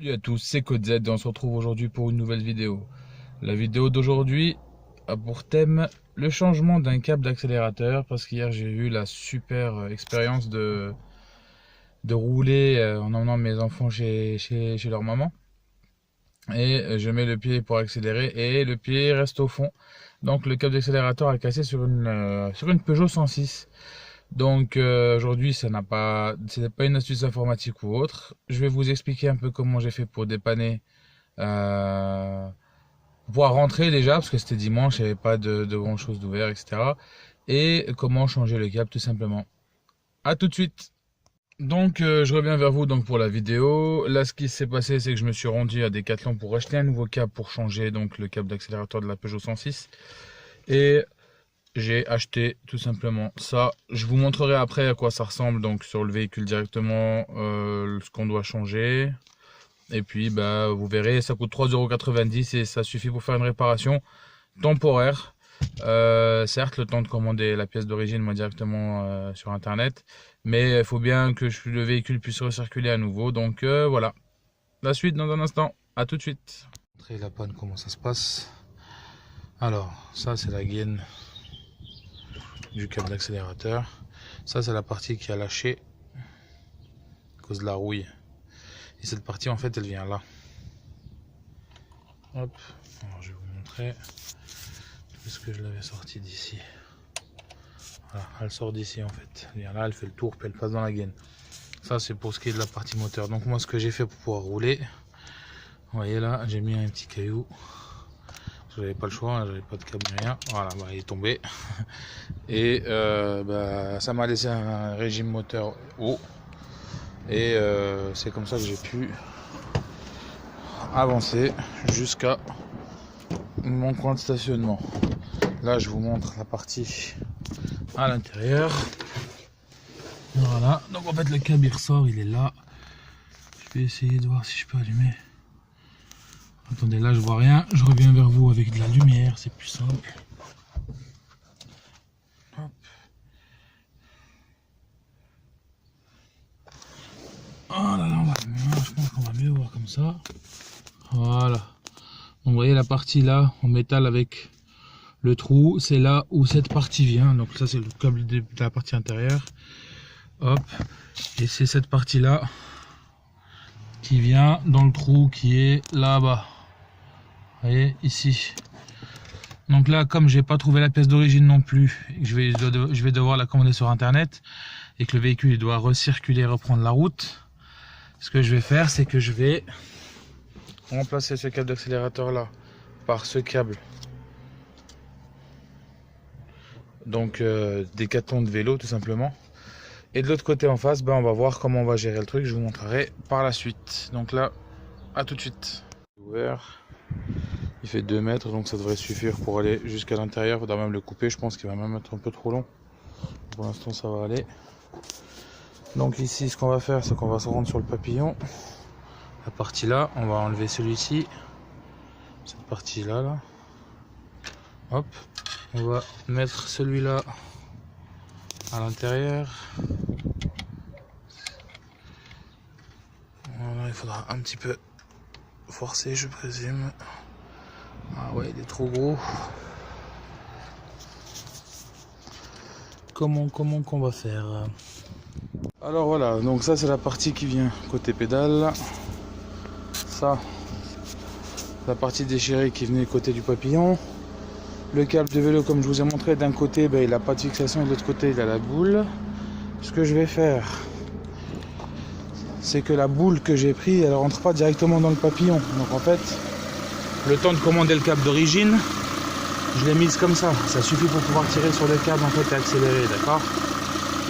Salut à tous, c'est CodeZ et on se retrouve aujourd'hui pour une nouvelle vidéo. La vidéo d'aujourd'hui a pour thème le changement d'un câble d'accélérateur parce qu'hier j'ai eu la super expérience de rouler en emmenant mes enfants chez leur maman. Et je mets le pied pour accélérer et le pied reste au fond. Donc le câble d'accélérateur a cassé sur une Peugeot 106. Donc aujourd'hui, c'est pas une astuce informatique ou autre. Je vais vous expliquer un peu comment j'ai fait pour dépanner, pouvoir rentrer déjà, parce que c'était dimanche, il n'y avait pas de grand chose d'ouvert, etc. Et comment changer le câble tout simplement. A tout de suite. Donc je reviens vers vous donc pour la vidéo. Là, ce qui s'est passé, c'est que je me suis rendu à Decathlon pour acheter un nouveau câble pour changer donc le câble d'accélérateur de la Peugeot 106. Et j'ai acheté tout simplement ça. Je vous montrerai après à quoi ça ressemble donc sur le véhicule directement, ce qu'on doit changer. Et puis bah, vous verrez, ça coûte 3,90 € et ça suffit pour faire une réparation temporaire. Certes, le temps de commander la pièce d'origine moi directement sur internet, mais il faut bien que le véhicule puisse recirculer à nouveau. Donc voilà, la suite dans un instant. À tout de suite. Montrer la panne, comment ça se passe. Alors ça c'est la gaine du câble d'accélérateur. Ça c'est la partie qui a lâché à cause de la rouille. Et cette partie en fait elle vient là. Hop, alors je vais vous montrer. Puisque je l'avais sorti d'ici. Voilà, elle sort d'ici en fait. Elle vient là, elle fait le tour, puis elle passe dans la gaine. Ça c'est pour ce qui est de la partie moteur. Donc moi ce que j'ai fait pour pouvoir rouler, vous voyez là, j'ai mis un petit caillou. J'avais pas le choix, j'avais pas de câble ni rien. Voilà, bah, il est tombé. Et bah, ça m'a laissé un régime moteur haut. Et c'est comme ça que j'ai pu avancer jusqu'à mon coin de stationnement. Là, je vous montre la partie à l'intérieur. Voilà, donc en fait le câble il ressort, il est là. Je vais essayer de voir si je peux allumer. Attendez, là je vois rien, je reviens vers vous avec de la lumière, c'est plus simple. Hop. Oh là là, je pense qu'on va mieux voir comme ça. Voilà. Donc vous voyez la partie là en métal avec le trou, c'est là où cette partie vient. Donc ça c'est le câble de la partie intérieure. Hop. Et c'est cette partie là qui vient dans le trou qui est là-bas. Vous voyez ici. Donc là, comme j'ai pas trouvé la pièce d'origine non plus, et que je vais devoir la commander sur internet et que le véhicule il doit recirculer, reprendre la route, ce que je vais faire, c'est que je vais remplacer ce câble d'accélérateur là par ce câble. Donc des cartons de vélo tout simplement. Et de l'autre côté en face, ben, on va voir comment on va gérer le truc. Je vous montrerai par la suite. Donc là, à tout de suite. Ouvert. Il fait 2 mètres, donc ça devrait suffire pour aller jusqu'à l'intérieur. Il faudra même le couper, je pense qu'il va même être un peu trop long. Pour l'instant, ça va aller. Donc ici, ce qu'on va faire, c'est qu'on va se rendre sur le papillon. La partie là, on va enlever celui-ci. Cette partie là, là. Hop. On va mettre celui-là à l'intérieur. Voilà, il faudra un petit peu forcer, je présume. Ah ouais, il est trop gros. Comment qu'on va faire? Alors voilà, donc ça c'est la partie qui vient côté pédale. Ça, la partie déchirée qui venait côté du papillon. Le câble de vélo, comme je vous ai montré, d'un côté ben, il n'a pas de fixation et de l'autre côté il a la boule. Ce que je vais faire, c'est que la boule que j'ai prise, elle rentre pas directement dans le papillon. Donc en fait, le temps de commander le câble d'origine, je l'ai mise comme ça. Ça suffit pour pouvoir tirer sur le câble en fait et accélérer, d'accord?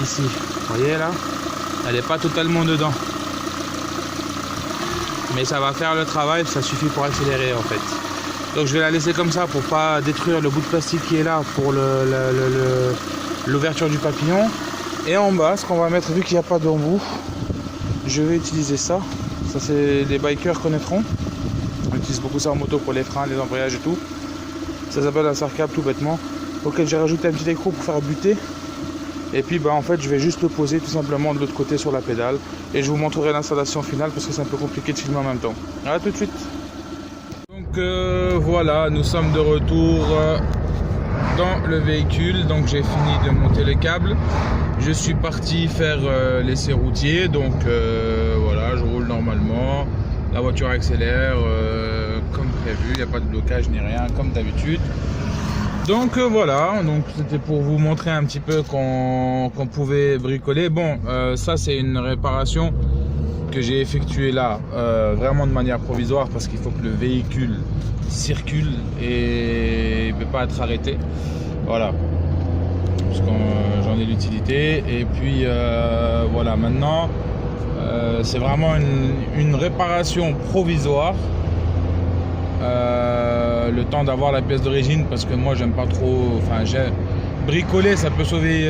Ici, vous voyez là, elle n'est pas totalement dedans. Mais ça va faire le travail, ça suffit pour accélérer en fait. Donc je vais la laisser comme ça pour pas détruire le bout de plastique qui est là pour l'ouverture du papillon. Et en bas, ce qu'on va mettre, vu qu'il n'y a pas d'embout, je vais utiliser ça. Ça c'est les bikers connaîtront. On utilise beaucoup ça en moto pour les freins, les embrayages et tout. Ça s'appelle un serre-câble tout bêtement. Auquel j'ai rajouté un petit écrou pour faire buter. Et puis en fait je vais juste le poser tout simplement de l'autre côté sur la pédale. Et je vous montrerai l'installation finale parce que c'est un peu compliqué de filmer en même temps. A tout de suite. Donc voilà, nous sommes de retour dans le véhicule. Donc j'ai fini de monter les câbles. Je suis parti faire l'essai routier. Donc voilà, je roule normalement. La voiture accélère comme prévu, il n'y a pas de blocage ni rien, comme d'habitude. Donc voilà, donc c'était pour vous montrer un petit peu qu'on pouvait bricoler. Bon, ça c'est une réparation que j'ai effectuée là, vraiment de manière provisoire, parce qu'il faut que le véhicule circule et il ne peut pas être arrêté. Voilà, parce que j'en ai l'utilité. Et puis voilà, maintenant c'est vraiment une réparation provisoire. Le temps d'avoir la pièce d'origine, parce que moi j'aime pas trop, enfin bricoler ça peut sauver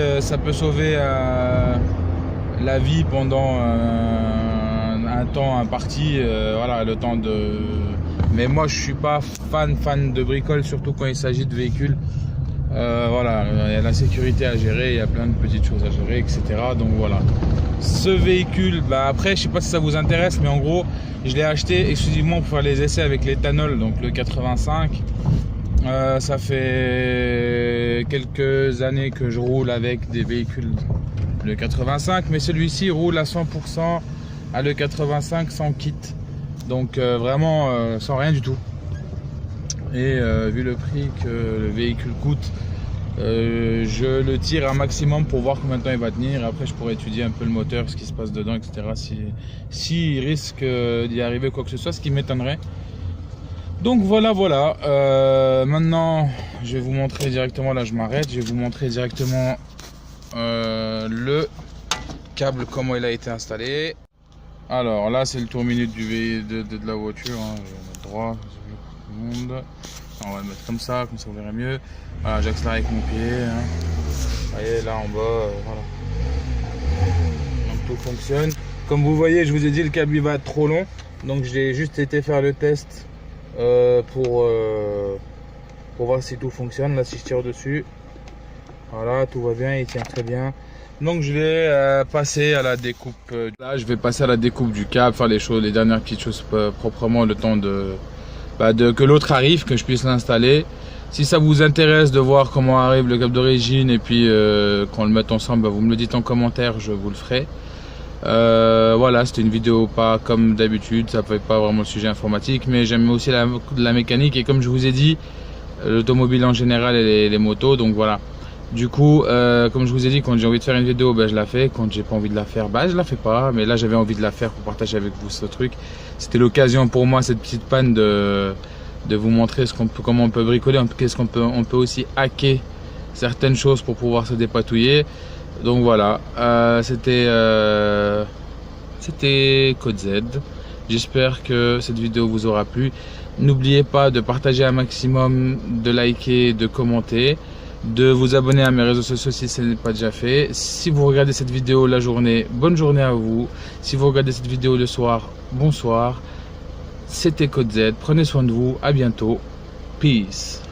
la vie pendant un temps imparti, voilà, le temps de, mais moi je suis pas fan de bricole, surtout quand il s'agit de véhicules. Voilà, il y a la sécurité à gérer, il y a plein de petites choses à gérer, etc. Donc voilà, ce véhicule, après je sais pas si ça vous intéresse, mais en gros je l'ai acheté exclusivement pour faire les essais avec l'éthanol, donc le 85. Ça fait quelques années que je roule avec des véhicules le 85, mais celui-ci roule à 100% à le 85 sans kit, donc vraiment sans rien du tout. Et vu le prix que le véhicule coûte, je le tire un maximum pour voir combien de temps il va tenir. Après je pourrais étudier un peu le moteur, ce qui se passe dedans, etc. Si il risque d'y arriver quoi que ce soit, ce qui m'étonnerait. Donc voilà. Maintenant je vais vous montrer directement, là je m'arrête, je vais vous montrer directement le câble, comment il a été installé. Alors là c'est le tour minute de la voiture, hein. Je vais mettre droit, tout le monde. On va le mettre comme ça vous verrez mieux. Voilà, j'accélère avec mon pied, hein. Vous voyez là en bas, voilà. Donc tout fonctionne. Comme vous voyez, je vous ai dit, le câble il va être trop long, donc j'ai juste été faire le test pour voir si tout fonctionne. Là si je tire dessus, voilà, tout va bien, il tient très bien. Donc je vais passer à la découpe. Là je vais passer à la découpe du câble, faire les dernières petites choses proprement, le temps que l'autre arrive, que je puisse l'installer. Si ça vous intéresse de voir comment arrive le câble d'origine et puis qu'on le mette ensemble, vous me le dites en commentaire, je vous le ferai. Voilà, c'était une vidéo pas comme d'habitude, ça fait pas vraiment le sujet informatique, mais j'aime aussi la mécanique, et comme je vous ai dit, l'automobile en général et les motos. Donc voilà, du coup comme je vous ai dit, quand j'ai envie de faire une vidéo, je la fais. Quand j'ai pas envie de la faire, je la fais pas. Mais là j'avais envie de la faire pour partager avec vous ce truc. C'était l'occasion pour moi, cette petite panne, de vous montrer comment on peut bricoler, on peut aussi hacker certaines choses pour pouvoir se dépatouiller. Donc voilà, c'était Code Z. J'espère que cette vidéo vous aura plu. N'oubliez pas de partager un maximum, de liker, de commenter, de vous abonner à mes réseaux sociaux si ce n'est pas déjà fait. Si vous regardez cette vidéo la journée, bonne journée à vous. Si vous regardez cette vidéo le soir, bonsoir. C'était Code Z, prenez soin de vous, à bientôt, peace.